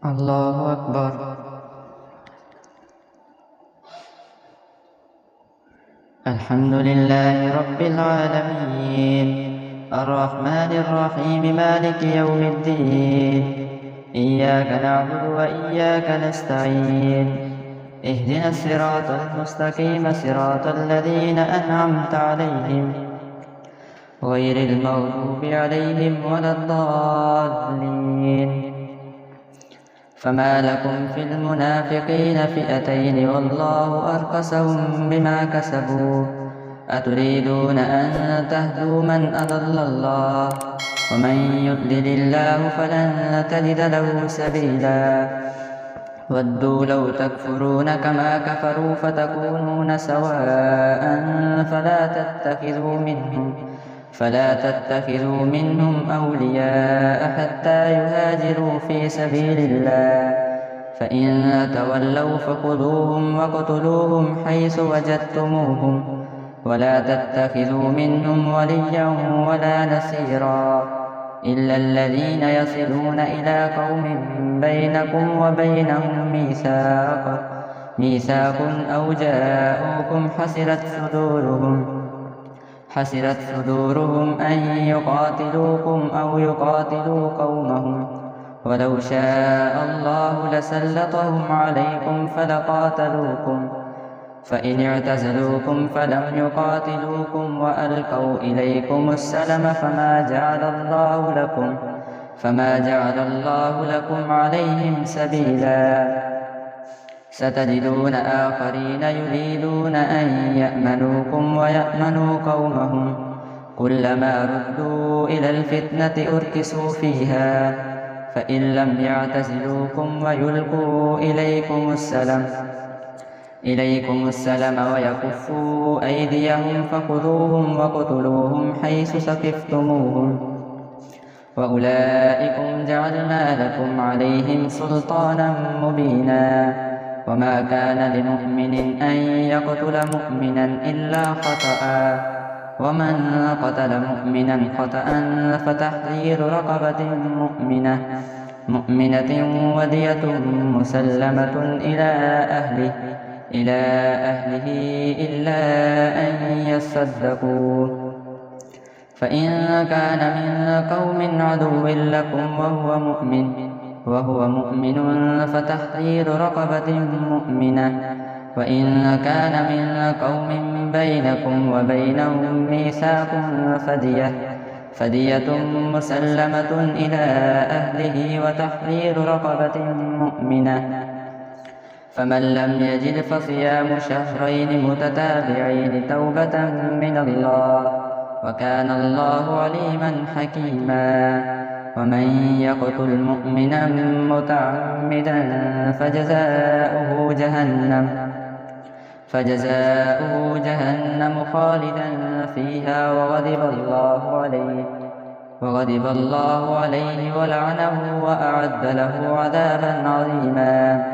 الله أكبر. الحمد لله رب العالمين، الرحمن الرحيم، مالك يوم الدين. إياك نعبد وإياك نستعين، اهدنا الصراط المستقيم، صراط الذين أنعمت عليهم غير المغضوب عليهم ولا الضالين. فما لكم في المنافقين فئتين والله أركسهم بما كسبوا، أتريدون أن تهدوا من أضل الله، ومن يضلل الله فلن تجد له سبيلا. ودوا لو تكفرون كما كفروا فتكونون سواء فلا تتخذوا منهم أولياء حتى يهاجروا في سبيل الله، فإن تولوا فخذوهم واقتلوهم حيث وجدتموهم، ولا تتخذوا منهم وليا ولا نصيرا إلا الذين يصلون إلى قوم بينكم وبينهم ميثاق أو جاءوكم حسرت صدورهم أن يقاتلوكم أو يقاتلوا قومهم، ولو شاء الله لسلطهم عليكم فلقاتلوكم، فإن اعتزلوكم فلم يقاتلوكم وألقوا إليكم السلم فما جعل الله لكم عليهم سبيلا. ستجدون آخرين يريدون أن يأمنوكم ويأمنوا قومهم، كلما ردوا إلى الفتنة أركسوا فيها، فإن لم يعتزلوكم ويلقوا إليكم السلم ويكفوا أيديهم فخذوهم واقتلوهم حيث ثقفتموهم، وأولئكم جعلنا لكم عليهم سلطانا مبينا. وما كان لمؤمن أن يقتل مؤمنا إلا خطأ، ومن قتل مؤمنا خطأ فتحرير رقبة مؤمنة ودية مسلمة إلى أهله إلا أن يصدقوا، فإن كان من قوم عدو لكم وهو مؤمن فتحرير رقبة مؤمنة، وإن كان من قوم بينكم وبينهم ميثاق فدية مسلمة إلى أهله وتحرير رقبة مؤمنة، فمن لم يجد فصيام شهرين متتابعين توبة من الله، وكان الله عليما حكيما. ومن يقتل مؤمنا متعمدا فجزاؤه جهنم خالدا فيها وغضب الله عليه ولعنه وأعد له عذابا عظيما.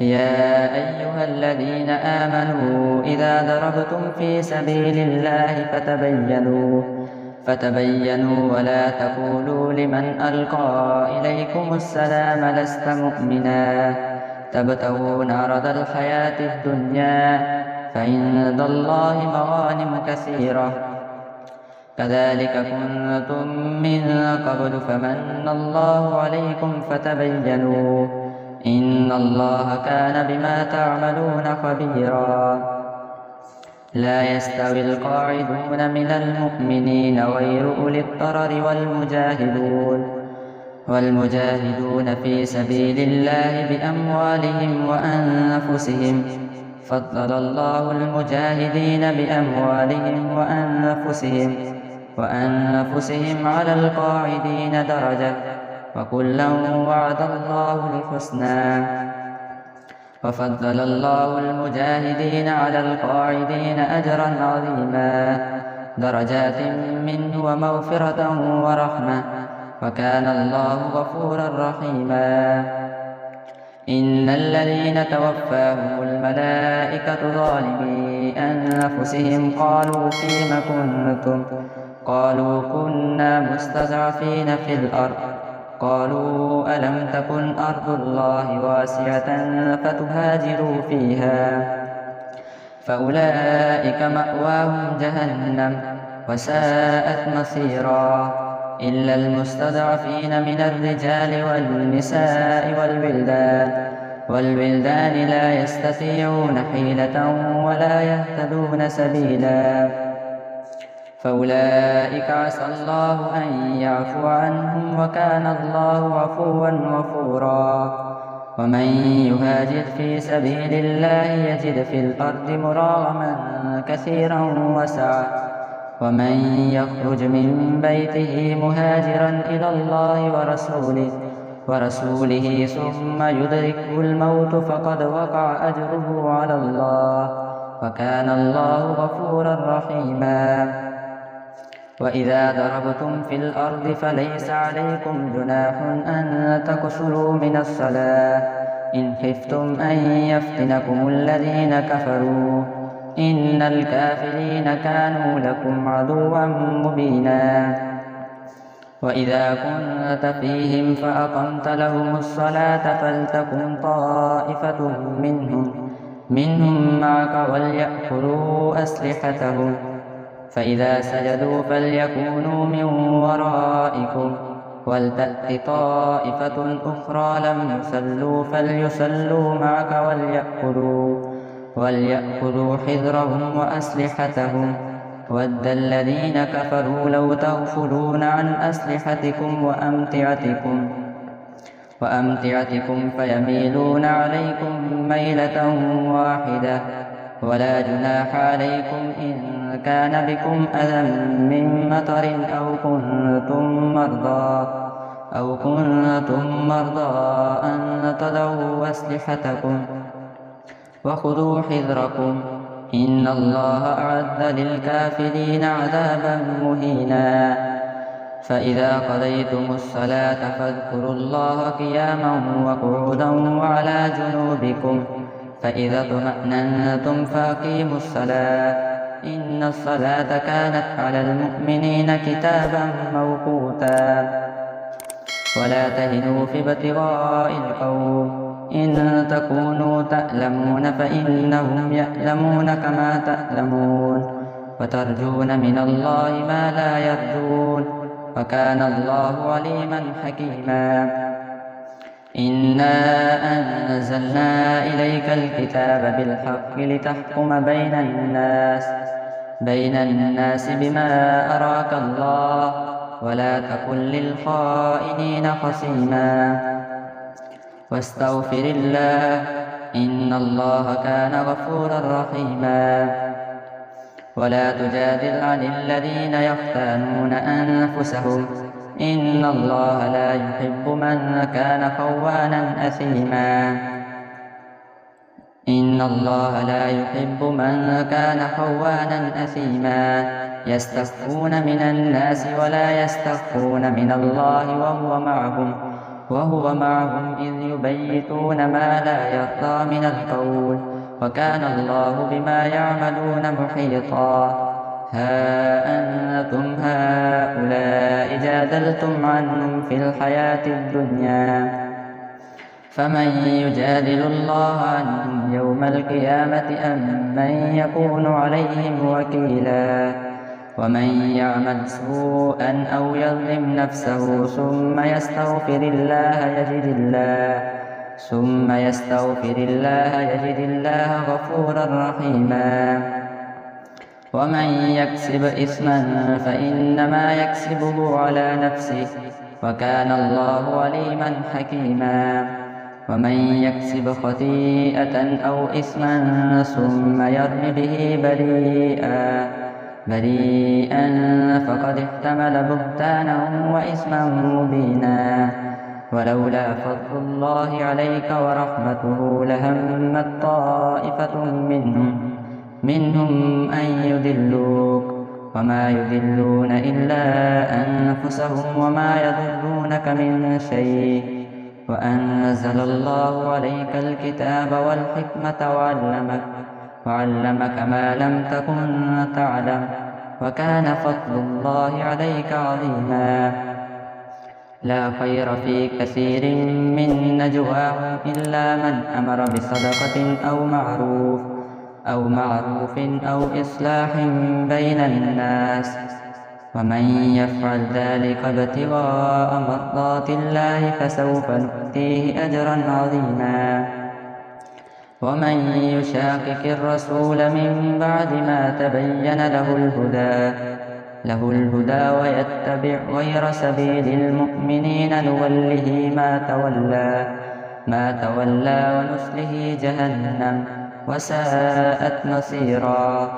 يا أيها الذين آمنوا إذا ضربتم في سبيل الله فتبينوا ولا تقولوا لمن ألقى إليكم السلام لست مؤمنا تبتغون عرض الحياة الدنيا، فعند الله مغانم كثيرة كذلك كنتم من قبل فمن الله عليكم فتبينوا إن الله كان بما تعملون خبيرا. لا يستوي القاعدون من المؤمنين غير أولي الضرر والمجاهدون في سبيل الله بأموالهم وأنفسهم، فضل الله المجاهدين بأموالهم وأنفسهم على القاعدين درجة، وكلا وعد الله الحسنى. وفضل الله المجاهدين على القاعدين أجرا عظيما، درجات منه ومغفرة ورحمة، وكان الله غفورا رحيما. إن الذين توفاهم الملائكة ظالمي أنفسهم قالوا فيم كنتم؟ قالوا كنا مستضعفين في الأرض قالوا ألم تكن أرض الله واسعة فتهاجروا فيها فأولئك مأواهم جهنم وساءت مصيرا إلا المستضعفين من الرجال والنساء والولدان لا يستطيعون حيلة ولا يهتدون سبيلا فأولئك عسى الله أن يعفو عنهم وكان الله عفوا غفورا ومن يهاجر في سبيل الله يجد في الأرض مراغما كثيرا وسعة ومن يخرج من بيته مهاجرا إلى الله ورسوله ثم يدركه الموت فقد وقع أجره على الله وكان الله غفورا رحيما وإذا ضربتم في الأرض فليس عليكم جناح أن تقصروا من الصلاة إن خفتم أن يفتنكم الذين كفروا إن الكافرين كانوا لكم عدوا مبينا وإذا كنت فيهم فأقمت لهم الصلاة فلتكن طائفة منهم معك وليأخذوا أسلحتهم فإذا سجدوا فليكونوا من ورائكم ولتأت طائفة أخرى لم يصلوا فليصلوا معك وليأخذوا حذرهم وأسلحتهم ود الذين كفروا لو تغفلون عن أسلحتكم وأمتعتكم فيميلون عليكم ميلة واحدة ولا جناح عليكم إن كان بكم أذى من مطر أو كنتم مرضى أن تضعوا أسلحتكم وخذوا حذركم إن الله أعد للكافرين عذابا مهينا فإذا قضيتم الصلاة فاذكروا الله قياما وقعودا وعلى جنوبكم فإذا اطمأننتم فأقيموا الصلاة إن الصلاة كانت على المؤمنين كتابا موقوتا ولا تهنوا في ابتغاء القوم إن تكونوا تألمون فإنهم يألمون كما تألمون وترجون من الله ما لا يرجون وكان الله عليما حكيما إنا أنزلنا إليك الكتاب بالحق لتحكم بين الناس بما أراك الله ولا تكن للخائنين خصيما واستغفر الله إن الله كان غفورا رحيما ولا تجادل عن الذين يختانون أنفسهم إن الله لا يحب من كان خوانا أثيما يستخفون من الناس ولا يستخفون من الله وهو معهم إذ يبيتون ما لا يرضى من القول وكان الله بما يعملون محيطا ها أنتم هؤلاء جادلتم عنهم في الحياة الدنيا فمن يجادل الله عنهم يوم القيامة أم من يكون عليهم وكيلا ومن يعمل سوءا أو يظلم نفسه ثم يستغفر الله يجد الله غفورا رحيما ومن يكسب إثما فإنما يكسبه على نفسه وكان الله عليما حكيما ومن يكسب خطيئة أو إثما ثم يرم به بريئا فقد احتمل بهتانا وإثما مبينا ولولا فضل الله عليك ورحمته لهمت طائفة منهم أن يضلوك وما يضلون إلا أنفسهم وما يضرونك من شيء وأنزل الله عليك الكتاب والحكمة وعلمك ما لم تكن تعلم وكان فضل الله عليك عظيما لا خير في كثير من نجواهم إلا من أمر بصدقة أو معروف أو إصلاح بين الناس، ومن يفعل ذلك ابتغاء مرضات الله فسوف نؤتيه أجرا عظيما. ومن يشاقق الرسول من بعد ما تبين له الهدى ويتبع غير سبيل المؤمنين نوله ما تولى ونصله جهنم وساءت مصيرا.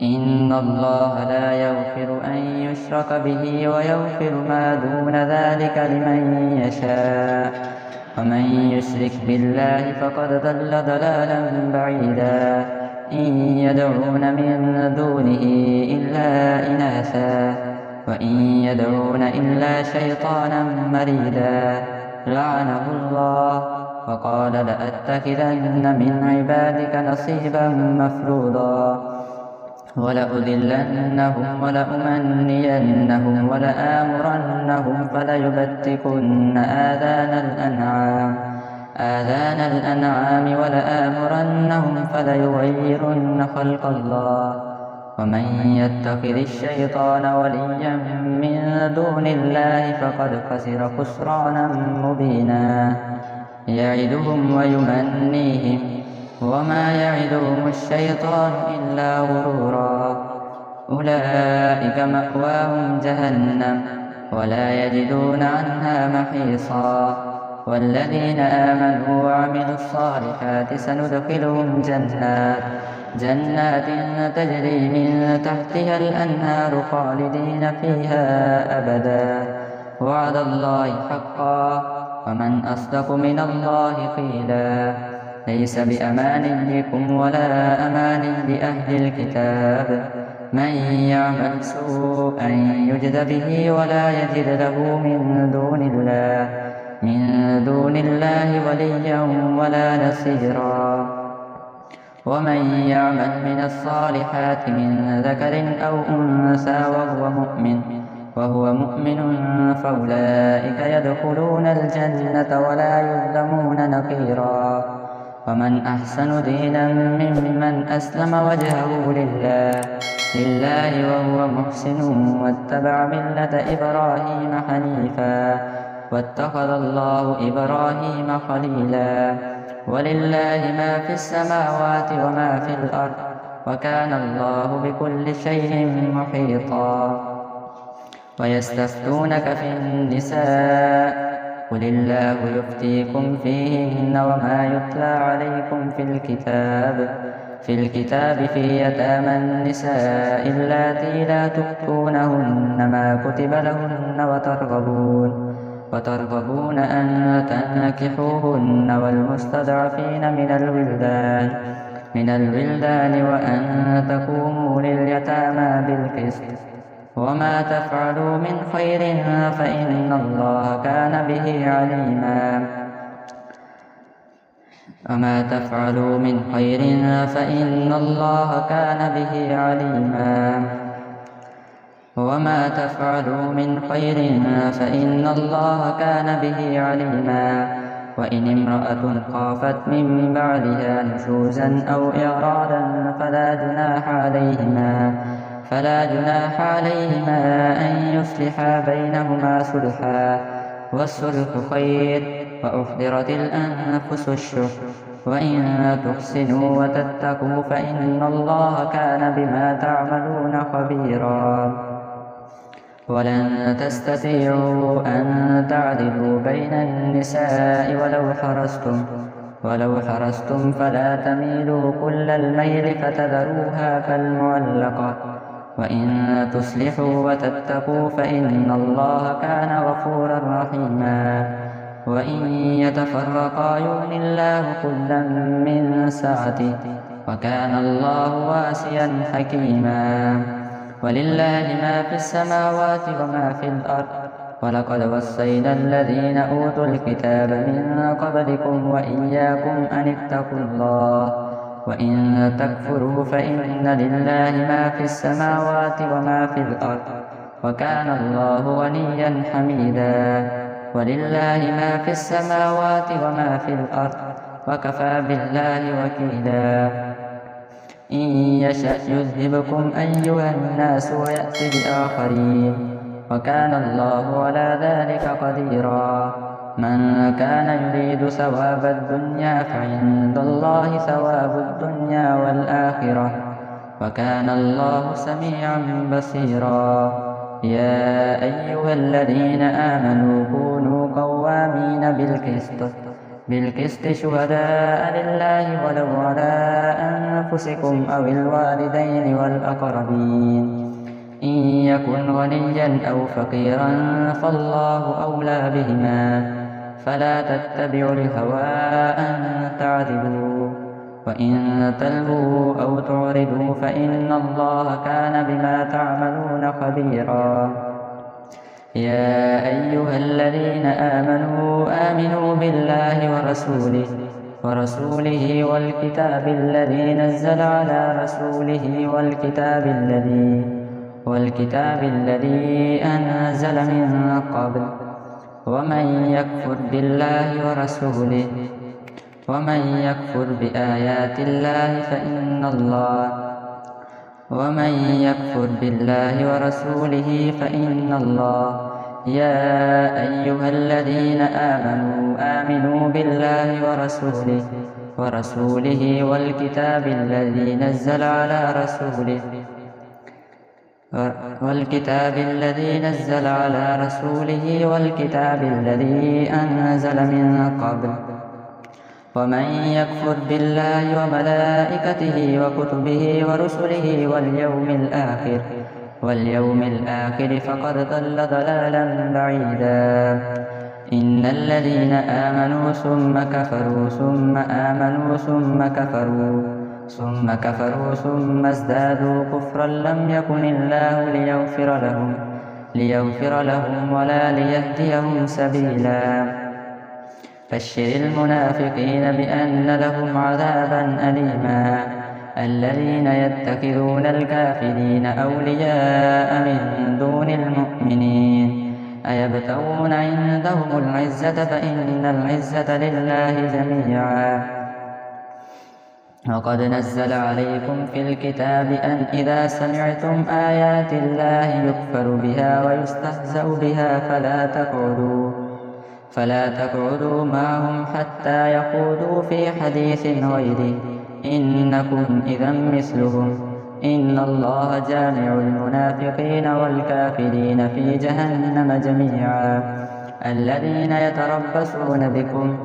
إن الله لا يغفر أن يشرك به ويغفر ما دون ذلك لمن يشاء، ومن يشرك بالله فقد ضل ضلالا بعيدا. إن يدعون من دونه إلا إناثا وإن يدعون إلا شيطانا مريدا لعنه الله وقال لأتخذن من عبادك نصيبا مفروضا ولأذلنهم ولأمنينهم ولآمرنهم فليبتكن آذان الأنعام ولآمرنهم فليغيرن خلق الله. ومن يتخذ الشيطان وليا من دون الله فقد خسر خسرانا مبينا. يعدهم ويمنيهم وما يعدهم الشيطان إلا غرورا. أولئك مأواهم جهنم ولا يجدون عنها محيصا. والذين آمنوا وعملوا الصالحات سندخلهم جنات تجري من تحتها الأنهار خالدين فيها أبدا وعد الله حقا ومن أصدق من الله قيلا. ليس بأمانيكم ولا أماني لأهل الكتاب من يعمل سوءا يجد به ولا يجد له من دون الله وليا ولا نصيرا. ومن يعمل من الصالحات من ذكر أو أنثى وهو مؤمن فأولئك يدخلون الجنة ولا يظلمون نقيرا. ومن أحسن دينا ممن أسلم وجهه لله وهو محسن واتبع ملة إبراهيم حنيفا واتخذ الله إبراهيم خليلا. ولله ما في السماوات وما في الأرض وكان الله بكل شيء محيطا. ويستفتونك في النساء قل الله يفتيكم فيهن وما يتلى عليكم في الكتاب في يتامى النساء اللاتي لا تؤتونهن ما كتب لهن وترغبون أن تنكحوهن والمستضعفين من الولدان وأن تقوموا لليتامى بالقسط وما تفعلوا من خير فإن الله كان به عليما. وما تفعلوا من خير فإن الله كان به عليما. وما تفعلوا من خير فإن الله كان به عليما. وإن امرأة خافت من بعدها نشوزا أو إعراضا فلا جناح عليهما أن يصلحا بينهما صلحا والصلح خير وأحضرت الأنفس الشح وإن تحسنوا وتتقوا فإن الله كان بما تعملون خبيرا. ولن تستطيعوا أن تعدلوا بين النساء ولو حرصتم فلا تميلوا كل الميل فتذروها كالمعلقة. وإن تصلحوا وتتقوا فإن الله كان غفورا رحيما. وإن يتفرقا يغن الله كلا من سعته وكان الله واسعا حكيما. ولله ما في السماوات وما في الأرض ولقد وصينا الذين أوتوا الكتاب من قبلكم وإياكم أن اتقوا الله وإن تكفروا فإن لله ما في السماوات وما في الأرض وكان الله غنيا حميدا. ولله ما في السماوات وما في الأرض وكفى بالله وكيلا إن يشأ يذهبكم أيها الناس ويأت بآخرين وكان الله على ذلك قديرا من كان يريد ثواب الدنيا فعند الله ثواب الدنيا والآخرة وكان الله سميعا بصيرا يا أيها الذين آمنوا كونوا قوامين بالقسط شهداء لله ولو على أنفسكم أو الوالدين والأقربين إن يكن غنيا أو فقيرا فالله أولى بهما فلا تتبعوا الهوى أن تعدلوا وإن تلووا أو تعرضوا فإن الله كان بما تعملون خبيرا يا أيها الذين آمنوا بالله ورسوله والكتاب الذي نزل على رسوله والكتاب الذي أنزل من قبل ومن يكفر بآيات الله فإن الله يا أيها الذين آمنوا بالله ورسوله والكتاب الذي نزل على رسوله والكتاب الذي أنزل من قبل ومن يكفر بالله وملائكته وكتبه ورسله واليوم الآخر فقد ضل ضلالا بعيدا إن الذين آمنوا ثم كفروا ثم آمنوا ثم كفروا ثم ازدادوا كفرا لم يكن الله ليغفر لهم ولا ليهديهم سبيلا بشر المنافقين بأن لهم عذابا أليما الذين يتخذون الكافرين أولياء من دون المؤمنين أيبتغون عندهم العزة فإن العزة لله جميعا وقد نزل عليكم في الكتاب أن إذا سمعتم آيات الله يكفر بها ويستهزأ بها فلا تقعدوا معهم حتى يخوضوا في حديث غيره إنكم إذا مثلهم إن الله جامع المنافقين والكافرين في جهنم جميعا الذين يتربصون بكم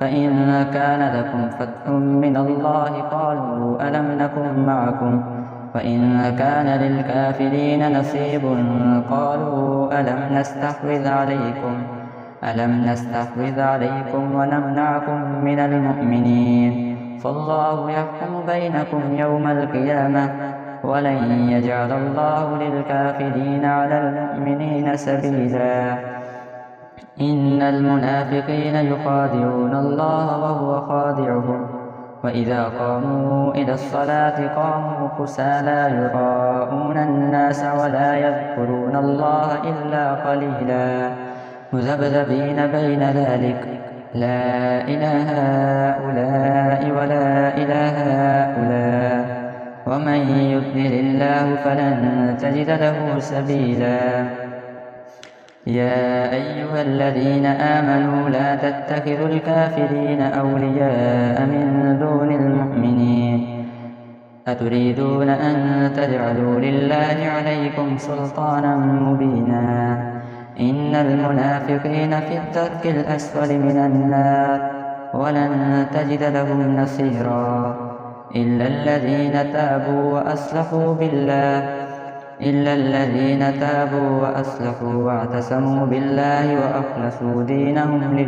فإن كان لكم فتح من الله قالوا ألم نكن معكم وإن كان للكافرين نصيب قالوا ألم نستحوذ عليكم ونمنعكم من المؤمنين فالله يحكم بينكم يوم القيامة ولن يجعل الله للكافرين على المؤمنين سبيلا إن المنافقين يخادعون الله وهو خادعهم وإذا قاموا إلى الصلاة قاموا كسالى يراءون الناس ولا يذكرون الله إلا قليلا مذبذبين بين ذلك لا إله هؤلاء ولا إله هؤلاء ومن يضلل الله فلن تجد له سبيلا يا أيها الذين آمنوا لا تتخذوا الكافرين أولياء من دون المؤمنين أتريدون أن تجعلوا لله عليكم سلطانا مبينا إن المنافقين في الدرك الأسفل من النار ولن تجد لهم نصيرا إلا الذين تابوا وأصلحوا واعتصموا بالله وأخلصوا دينهم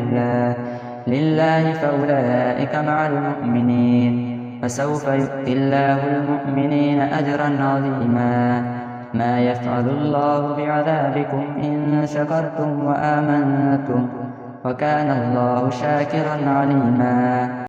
لله فأولئك مع المؤمنين فسوف يؤتي الله المؤمنين أجرا عظيما ما يفعل الله بعذابكم إن شكرتم وآمنتم وكان الله شاكرا عليما